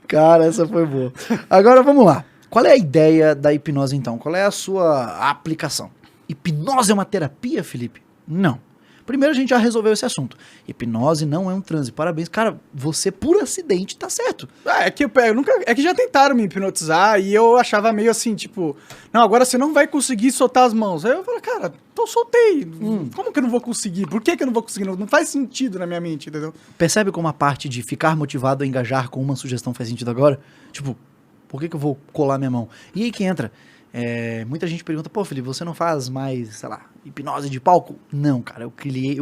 Cara, essa foi boa. Agora vamos lá. Qual é a ideia da hipnose então? Qual é a sua aplicação? Hipnose é uma terapia, Felipe? Não. Primeiro a gente já resolveu esse assunto. Hipnose não é um transe. Parabéns. Cara, você por acidente tá certo. É que já tentaram me hipnotizar e eu achava meio assim, tipo, não, agora você não vai conseguir soltar as mãos. Aí eu falei, cara, então soltei. Como que eu não vou conseguir? Por que eu não vou conseguir? Não faz sentido na minha mente, entendeu? Percebe como a parte de ficar motivado a engajar com uma sugestão faz sentido agora? Tipo, por que eu vou colar minha mão? E aí que entra. Muita gente pergunta, pô, Felipe, você não faz mais, sei lá, hipnose de palco? Não, cara, eu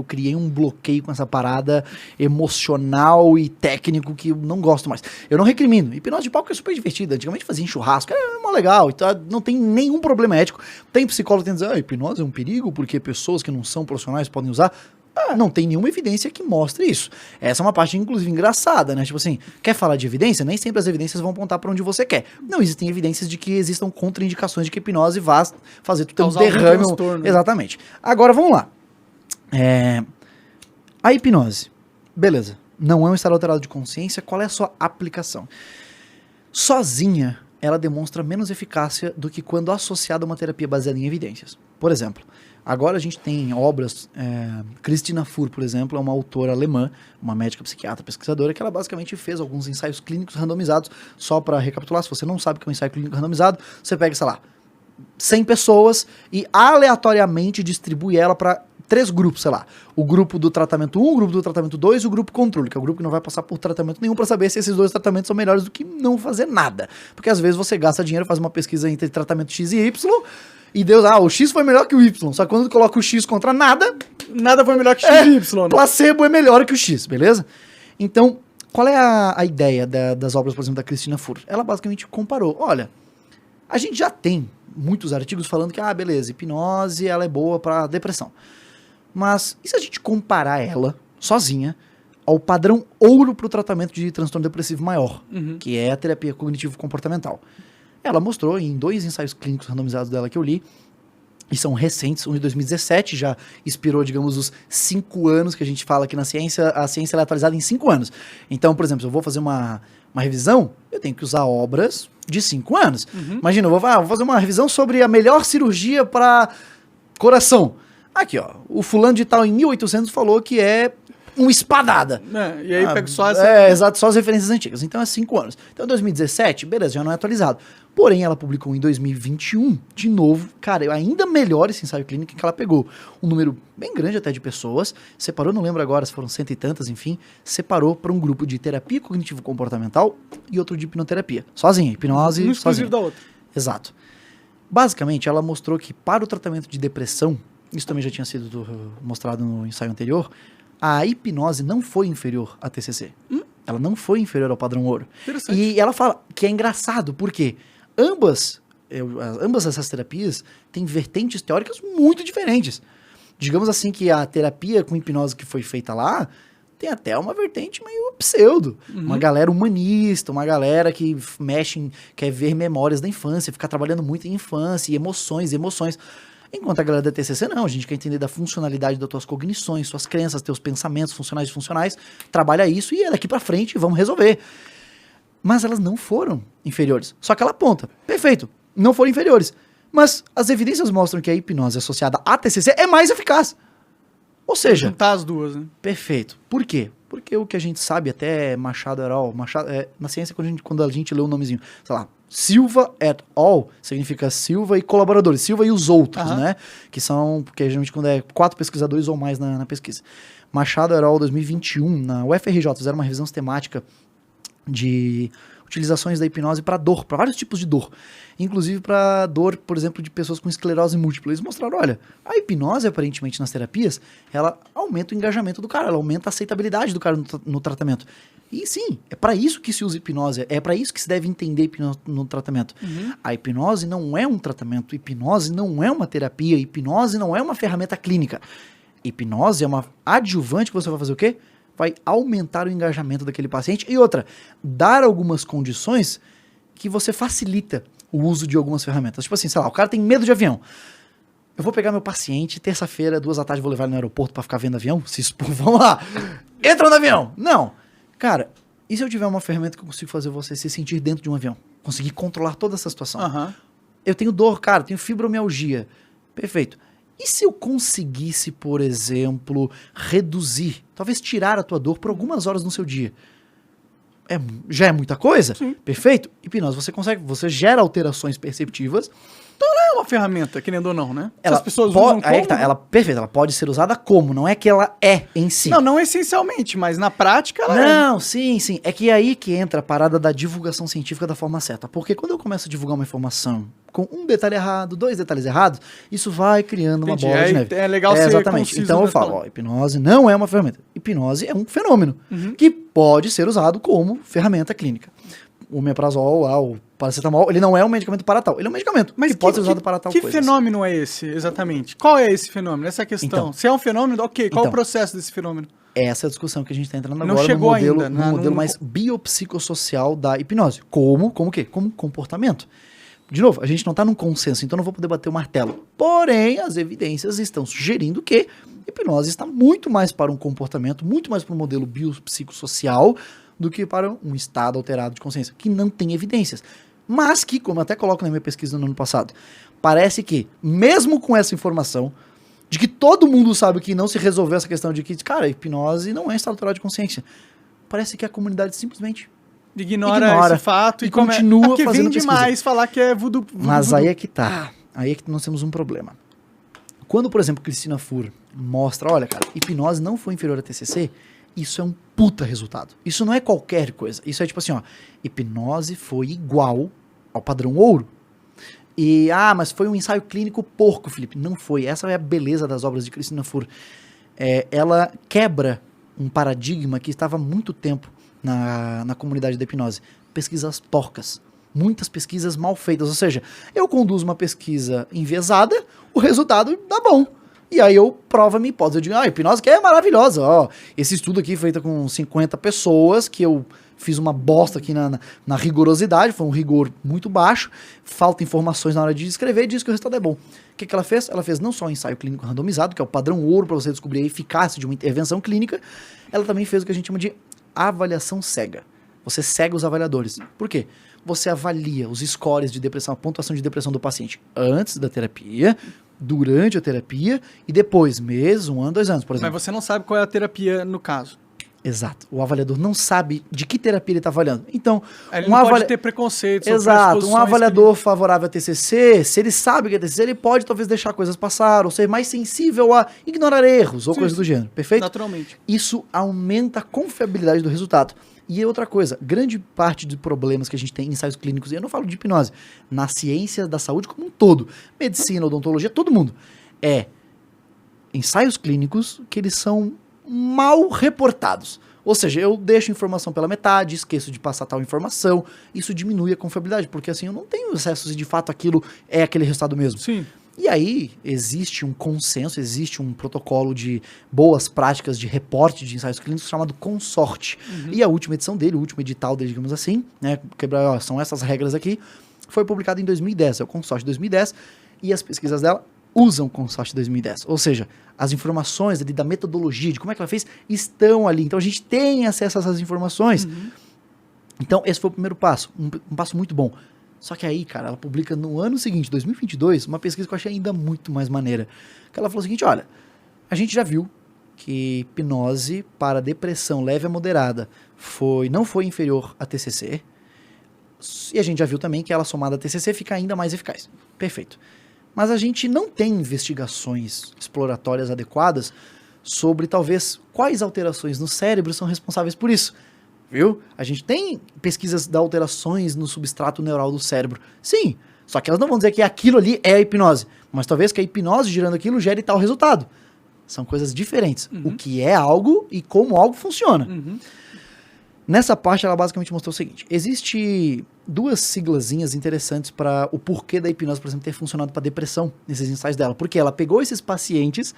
criei um bloqueio com essa parada emocional e técnico que eu não gosto mais. Eu não recrimino. Hipnose de palco é super divertida. Antigamente fazia em churrasco, mó legal, então não tem nenhum problema ético. Tem psicólogo que tem que dizer, hipnose é um perigo porque pessoas que não são profissionais podem usar. Não tem nenhuma evidência que mostre isso. Essa é uma parte, inclusive, engraçada, né? Tipo assim, quer falar de evidência? Nem sempre as evidências vão apontar pra onde você quer. Não existem evidências de que existam contraindicações de que a hipnose vá fazer tu ter um derrame. Exatamente. Agora, vamos lá. A hipnose. Beleza. Não é um estado alterado de consciência. Qual é a sua aplicação? Sozinha, ela demonstra menos eficácia do que quando associada a uma terapia baseada em evidências. Por exemplo, agora a gente tem obras, Christina Furr, por exemplo, é uma autora alemã, uma médica psiquiatra pesquisadora, que ela basicamente fez alguns ensaios clínicos randomizados. Só para recapitular, se você não sabe o que é um ensaio clínico randomizado, você pega, sei lá, 100 pessoas e aleatoriamente distribui ela para 3 grupos, sei lá. O grupo do tratamento 1, o grupo do tratamento 2 e o grupo controle, que é o grupo que não vai passar por tratamento nenhum para saber se esses 2 tratamentos são melhores do que não fazer nada. Porque às vezes você gasta dinheiro, faz uma pesquisa entre tratamento X e Y, e Deus, o X foi melhor que o Y. Só que quando tu coloca o X contra nada foi melhor que X e Y. Placebo é melhor que o X, beleza? Então, qual é a ideia das obras, por exemplo, da Christina Furr? Ela basicamente comparou, olha, a gente já tem muitos artigos falando que, beleza, hipnose ela é boa para depressão. Mas e se a gente comparar ela, sozinha, ao padrão ouro para o tratamento de transtorno depressivo maior, que é a terapia cognitivo-comportamental? Ela mostrou em 2 ensaios clínicos randomizados dela que eu li, e são recentes, um de 2017, já expirou, digamos, os 5 anos que a gente fala aqui na ciência, a ciência ela é atualizada em 5 anos. Então, por exemplo, se eu vou fazer uma revisão, eu tenho que usar obras de 5 anos. Imagina, eu vou fazer uma revisão sobre a melhor cirurgia para coração. Aqui, ó, o fulano de tal em 1800 falou que é uma espadada. E aí pega só exato, só as referências antigas. Então é 5 anos. Então 2017, beleza, já não é atualizado. Porém, ela publicou em 2021, de novo, cara, ainda melhor esse ensaio clínico que ela pegou um número bem grande até de pessoas, separou, não lembro agora se foram 100 e tantas, enfim, separou para um grupo de terapia cognitivo-comportamental e outro de hipnoterapia. Sozinha, hipnose um sozinha. da outra. Exato. Basicamente, ela mostrou que para o tratamento de depressão, isso também já tinha sido mostrado no ensaio anterior, a hipnose não foi inferior à TCC. Ela não foi inferior ao padrão ouro. E ela fala que é engraçado, porque ambas essas terapias têm vertentes teóricas muito diferentes. Digamos assim que a terapia com hipnose que foi feita lá tem até uma vertente meio pseudo. Uma galera humanista, uma galera que quer ver memórias da infância, ficar trabalhando muito em infância, e emoções. Enquanto a galera da TCC não, a gente quer entender da funcionalidade das tuas cognições, suas crenças, teus pensamentos funcionais e disfuncionais, trabalha isso e é daqui pra frente, vamos resolver. Mas elas não foram inferiores. Só que ela aponta, perfeito, não foram inferiores. Mas as evidências mostram que a hipnose associada à TCC é mais eficaz. Ou seja... juntar as duas, né? Perfeito. Por quê? Porque o que a gente sabe, até Machado et al., na ciência, quando a gente lê o nomezinho, sei lá, Silva et al. Significa Silva e colaboradores, Silva e os outros, né? Que são, porque geralmente quando é 4 pesquisadores ou mais na pesquisa. Machado et al. 2021, na UFRJ, fizeram uma revisão sistemática de utilizações da hipnose para dor, para vários tipos de dor. Inclusive para dor, por exemplo, de pessoas com esclerose múltipla. Eles mostraram, olha, a hipnose, aparentemente, nas terapias, ela aumenta o engajamento do cara, ela aumenta a aceitabilidade do cara no tratamento. E sim, é para isso que se usa hipnose, é para isso que se deve entender hipnose no tratamento. A hipnose não é um tratamento, hipnose não é uma terapia, hipnose não é uma ferramenta clínica. Hipnose é uma adjuvante que você vai fazer o quê? Vai aumentar o engajamento daquele paciente. E outra, dar algumas condições que você facilita o uso de algumas ferramentas. Tipo assim, sei lá, o cara tem medo de avião. Eu vou pegar meu paciente, terça-feira, 2 da tarde, vou levar ele no aeroporto pra ficar vendo avião? Se expor, vamos lá. Entra no avião. Não. Cara, e se eu tiver uma ferramenta que eu consigo fazer você se sentir dentro de um avião? Conseguir controlar toda essa situação. Eu tenho dor, cara, tenho fibromialgia. Perfeito. E se eu conseguisse, por exemplo, reduzir, talvez tirar a tua dor por algumas horas no seu dia? Já é muita coisa? Sim. Perfeito. Hipnose, você gera alterações perceptivas. É uma ferramenta, querendo ou não, né? Ela As pessoas pode, usam como, aí é que tá, né? ela pode ser usada como, não é que ela é em si. Não essencialmente, mas na prática ela Não, sim. É que aí que entra a parada da divulgação científica da forma certa. Porque quando eu começo a divulgar uma informação com um detalhe errado, 2 detalhes errados, isso vai criando uma bola de neve. É legal ser exatamente. conciso Então eu nessa falo, palavra. hipnose não é uma ferramenta. Hipnose é um fenômeno que pode ser usado como ferramenta clínica. O omeprazol, o paracetamol, ele não é um medicamento para tal. Ele é um medicamento Mas que pode ser usado para tal que coisa. fenômeno é esse, exatamente? Qual é esse fenômeno? Essa é a questão. Então. Se é um fenômeno, ok. Qual é o Então. processo desse fenômeno? Essa é a discussão que a gente está entrando Não agora chegou no modelo, ainda, né? no modelo Não- mais biopsicossocial da hipnose. Como o quê? Como comportamento. De novo, a gente não está num consenso, então não vou poder bater o martelo. Porém, as evidências estão sugerindo que hipnose está muito mais para um comportamento, muito mais para um modelo biopsicossocial do que para um estado alterado de consciência, que não tem evidências. Mas que, como eu até coloco na minha pesquisa no ano passado, parece que, mesmo com essa informação, de que todo mundo sabe que não se resolveu essa questão de que, cara, hipnose não é estado alterado de consciência, parece que a comunidade simplesmente Ignora esse fato e continua porque fazendo vem pesquisa. demais falar que é voodoo. Mas aí é que tá. Aí é que nós temos um problema. Quando, por exemplo, Cristina Fur mostra, olha, cara, hipnose não foi inferior a TCC, isso é um puta resultado. Isso não é qualquer coisa. Isso é tipo assim, ó, hipnose foi igual ao padrão ouro. E, mas foi um ensaio clínico porco, Felipe. Não foi. Essa é a beleza das obras de Cristina Fur. Ela quebra um paradigma que estava há muito tempo na comunidade da hipnose. Pesquisas porcas. Muitas pesquisas mal feitas. Ou seja, eu conduzo uma pesquisa enviesada, o resultado dá bom. E aí eu provo a minha hipótese. Eu digo, a hipnose que é maravilhosa. Ó, esse estudo aqui feito com 50 pessoas, que eu fiz uma bosta aqui na rigorosidade, foi um rigor muito baixo, falta informações na hora de escrever e diz que o resultado é bom. O que ela fez? Ela fez não só um ensaio clínico randomizado, que é o padrão ouro para você descobrir a eficácia de uma intervenção clínica, ela também fez o que a gente chama de avaliação cega. Você cega os avaliadores. Por quê? Você avalia os scores de depressão, a pontuação de depressão do paciente antes da terapia, durante a terapia e depois, mês, 1 ano, 2 anos, por exemplo. Mas você não sabe qual é a terapia no caso. Exato. O avaliador não sabe de que terapia ele está avaliando. Então, Ele não pode ter preconceitos. ou Exato. Um predisposições avaliador favorável a TCC, se ele sabe que é TCC, ele pode talvez deixar coisas passar, ou ser mais sensível a ignorar erros, ou Sim, coisas do gênero. Perfeito? Naturalmente. Isso aumenta a confiabilidade do resultado. E outra coisa, grande parte de problemas que a gente tem em ensaios clínicos, e eu não falo de hipnose, na ciência da saúde como um todo, medicina, odontologia, todo mundo, ensaios clínicos que eles são mal reportados. Ou seja, eu deixo informação pela metade, esqueço de passar tal informação, isso diminui a confiabilidade, porque assim eu não tenho acesso se de fato aquilo é aquele resultado mesmo. Sim. E aí existe um consenso, existe um protocolo de boas práticas de reporte de ensaios clínicos chamado Consorte. E a última edição dele, o último edital dele, digamos assim, né, são essas regras aqui, foi publicado em 2010, é o Consorte 2010, e as pesquisas dela usam o Consorte 2010. Ou seja, as informações ali da metodologia, de como é que ela fez, estão ali. Então a gente tem acesso a essas informações. Então esse foi o primeiro passo, um passo muito bom. Só que aí, cara, ela publica no ano seguinte, 2022, uma pesquisa que eu achei ainda muito mais maneira. Que ela falou o seguinte, olha, a gente já viu que hipnose para depressão leve a moderada não foi inferior a TCC. E a gente já viu também que ela somada a TCC fica ainda mais eficaz. Perfeito. Mas a gente não tem investigações exploratórias adequadas sobre talvez quais alterações no cérebro são responsáveis por isso. Viu? A gente tem pesquisas de alterações no substrato neural do cérebro. Sim, só que elas não vão dizer que aquilo ali é a hipnose. Mas talvez que a hipnose gerando aquilo gere tal resultado. São coisas diferentes. O que é algo e como algo funciona. Nessa parte ela basicamente mostrou o seguinte. Existe 2 siglazinhas interessantes para o porquê da hipnose, por exemplo, ter funcionado para depressão nesses ensaios dela. Porque ela pegou esses pacientes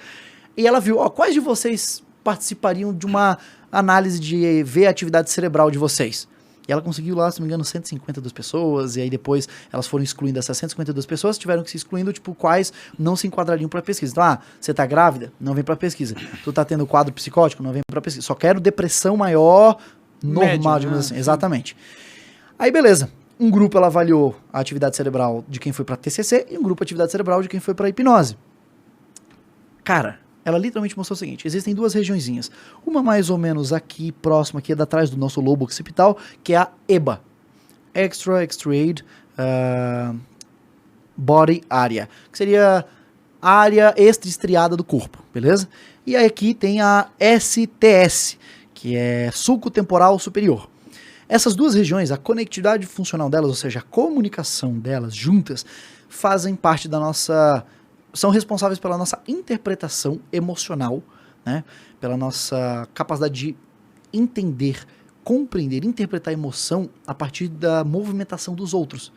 e ela viu, quais de vocês participariam de uma análise de ver a atividade cerebral de vocês. E ela conseguiu lá, se não me engano, 152 pessoas, e aí depois elas foram excluindo essas 152 pessoas, tiveram que se excluindo, tipo, quais não se enquadrariam para pesquisa. Então, você tá grávida? Não vem para pesquisa. Tu tá tendo quadro psicótico? Não vem para pesquisa. Só quero depressão maior, normal, Média, digamos né? assim. Exatamente. Aí, beleza. Um grupo ela avaliou a atividade cerebral de quem foi pra TCC e um grupo a atividade cerebral de quem foi pra hipnose. Cara, ela literalmente mostrou o seguinte: existem duas regiõezinhas. Uma mais ou menos aqui, próxima, aqui atrás do nosso lobo occipital, que é a EBA. Extra-Striated Body Area. Que seria a área extra-estriada do corpo, beleza? E aí aqui tem a STS, que é sulco temporal superior. Essas duas regiões, a conectividade funcional delas, ou seja, a comunicação delas juntas, fazem parte da nossa... são responsáveis pela nossa interpretação emocional, né? Pela nossa capacidade de entender, compreender, interpretar a emoção a partir da movimentação dos outros.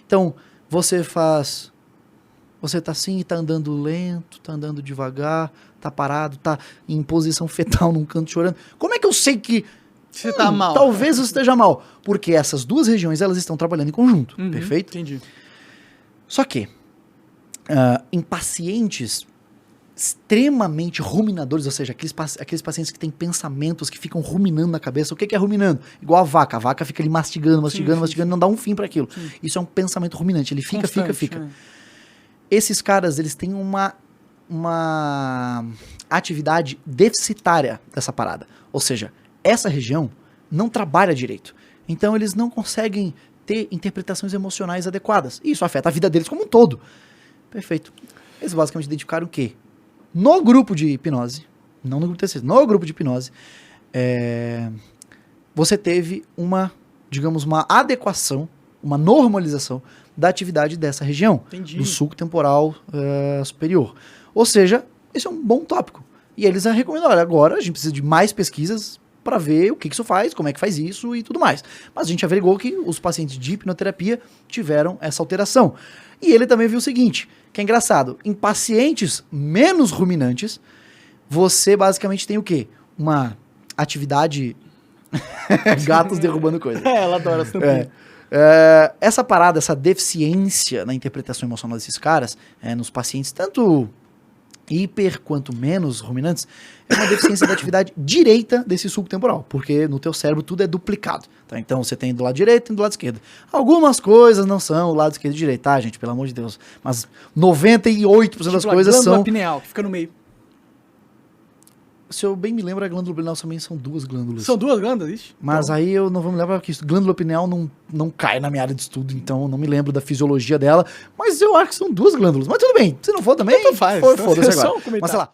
Então, você tá assim, tá andando lento, tá andando devagar, tá parado, tá em posição fetal num canto chorando. Como é que eu sei que Você tá mal? talvez eu esteja mal? Porque essas duas regiões, elas estão trabalhando em conjunto, perfeito? Entendi. Só que, em pacientes extremamente ruminadores, ou seja, aqueles pacientes que têm pensamentos que ficam ruminando na cabeça. O que é ruminando? Igual a vaca fica ali mastigando, não dá um fim para aquilo. Sim. Isso é um pensamento ruminante, ele fica. Esses caras, eles têm uma atividade deficitária dessa parada. Ou seja, essa região não trabalha direito. Então eles não conseguem ter interpretações emocionais adequadas. E isso afeta a vida deles como um todo. Perfeito. Eles basicamente identificaram que no grupo de hipnose, não no grupo TCC, no grupo de hipnose, você teve uma adequação, uma normalização da atividade dessa região, do sulco temporal superior. Ou seja, esse é um bom tópico. E eles recomendam, olha, agora a gente precisa de mais pesquisas para ver o que isso faz, como é que faz isso e tudo mais. Mas a gente averigou que os pacientes de hipnoterapia tiveram essa alteração. E ele também viu o seguinte, que é engraçado, em pacientes menos ruminantes, você basicamente tem o quê? Uma atividade... Gatos derrubando coisas. Ela adora essa tampinha. Essa parada, essa deficiência na interpretação emocional desses caras, nos pacientes, tanto hiper quanto menos ruminantes, é uma deficiência da atividade direita desse sulco temporal, porque no teu cérebro tudo é duplicado, tá? Então você tem do lado direito e do lado esquerdo. Algumas coisas não são o lado esquerdo e direito, tá, gente? Pelo amor de Deus. Mas 98% das coisas são... glândula pineal, que fica no meio. Se eu bem me lembro, a glândula pineal também são duas glândulas. São duas glândulas, isso? Mas então, aí eu não vou me lembrar porque glândula pineal não cai na minha área de estudo, então eu não me lembro da fisiologia dela. Mas eu acho que são duas glândulas. Mas tudo bem, se não for também, então faz. foda-se agora. Só um comentário. Mas sei lá,